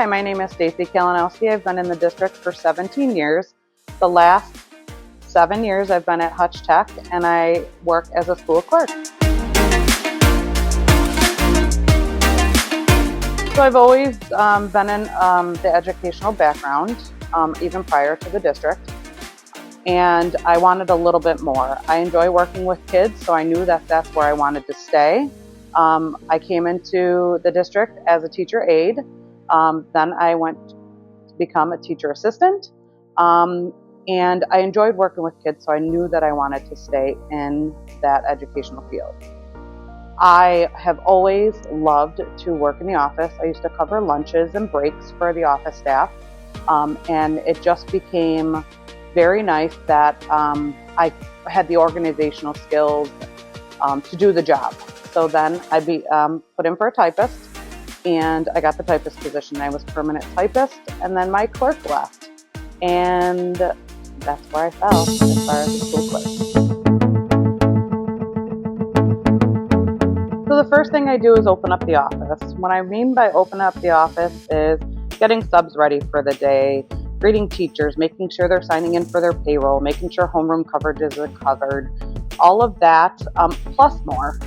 Hi, my name is Stacy Kalinowski. I've been in the district for 17 years. The last 7 years I've been at Hutch Tech, and I work as a school clerk. So I've always been in the educational background, even prior to the district. And I wanted a little bit more. I enjoy working with kids, so I knew that that's where I wanted to stay. I came into the district as a teacher aide. Then I went to become a teacher assistant. And I enjoyed working with kids, so I knew that I wanted to stay in that educational field. I have always loved to work in the office. I used to cover lunches and breaks for the office staff. And it just became very nice that I had the organizational skills to do the job. So then I put in for a typist, and I got the typist position. I was permanent typist, and then my clerk left. And that's where I fell as far as the school clerk. So the first thing I do is open up the office. What I mean by open up the office is getting subs ready for the day, greeting teachers, making sure they're signing in for their payroll, making sure homeroom coverages are covered, all of that, plus more.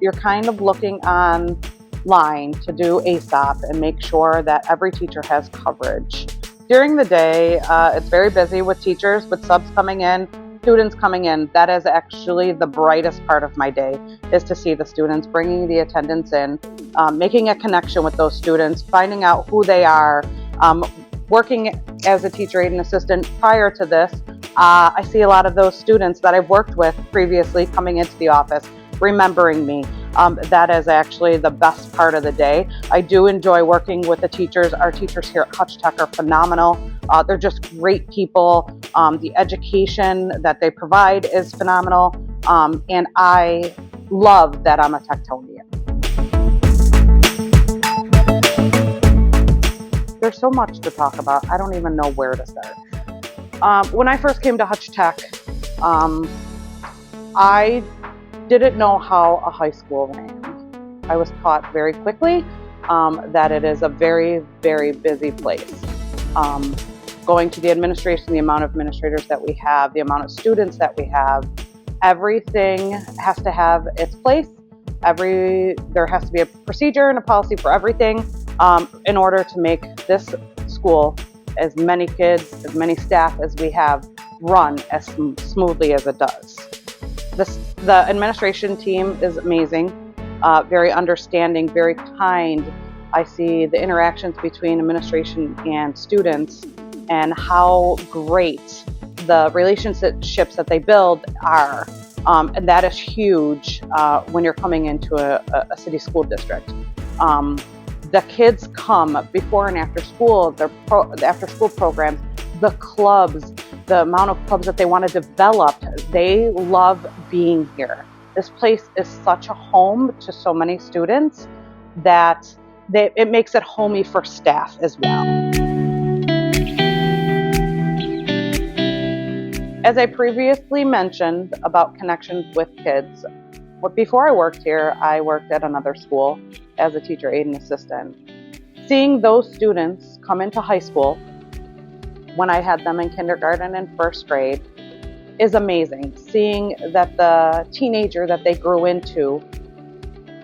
You're kind of looking online to do ASAP and make sure that every teacher has coverage. During the day, it's very busy with teachers, with subs coming in, students coming in. That is actually the brightest part of my day, is to see the students, bringing the attendance in, making a connection with those students, finding out who they are. Working as a teacher aide and assistant prior to this, I see a lot of those students that I've worked with previously coming into the office, remembering me. That is actually the best part of the day. I do enjoy working with the teachers. Our teachers here at Hutch Tech are phenomenal. They're just great people. The education that they provide is phenomenal. And I love that I'm a Tectonian. There's so much to talk about. I don't even know where to start. When I first came to Hutch Tech, I didn't know how a high school ran. I was taught very quickly that it is a very, very busy place. Going to the administration, the amount of administrators that we have, the amount of students that we have, everything has to have its place. There has to be a procedure and a policy for everything in order to make this school, as many kids, as many staff as we have, run as smoothly as it does. The administration team is amazing, very understanding, very kind. I see the interactions between administration and students and how great the relationships that they build are. And that is huge when you're coming into a city school district. The kids come before and after school, the after school programs, the clubs, the amount of clubs that they want to develop. They love being here. This place is such a home to so many students that it makes it homey for staff as well. As I previously mentioned about connections with kids, before I worked here, I worked at another school as a teacher aide and assistant. Seeing those students come into high school when I had them in kindergarten and first grade is amazing. Seeing that the teenager that they grew into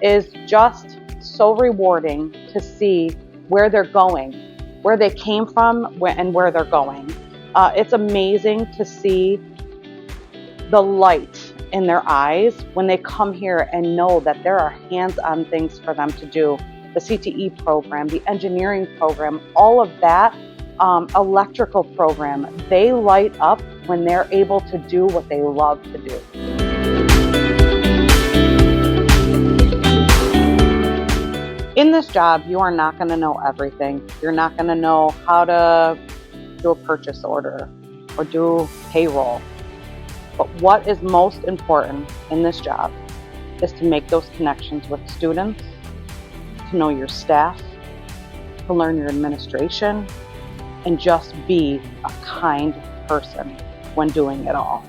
is just so rewarding to see where they're going, where they came from, and where they're going. It's amazing to see the light in their eyes when they come here and know that there are hands-on things for them to do. The CTE program, the engineering program, all of that, electrical program, they light up when they're able to do what they love to do. In this job, you are not going to know everything. You're not going to know how to do a purchase order or do payroll. But what is most important in this job is to make those connections with students, to know your staff, to learn your administration, and just be a kind person when doing it all.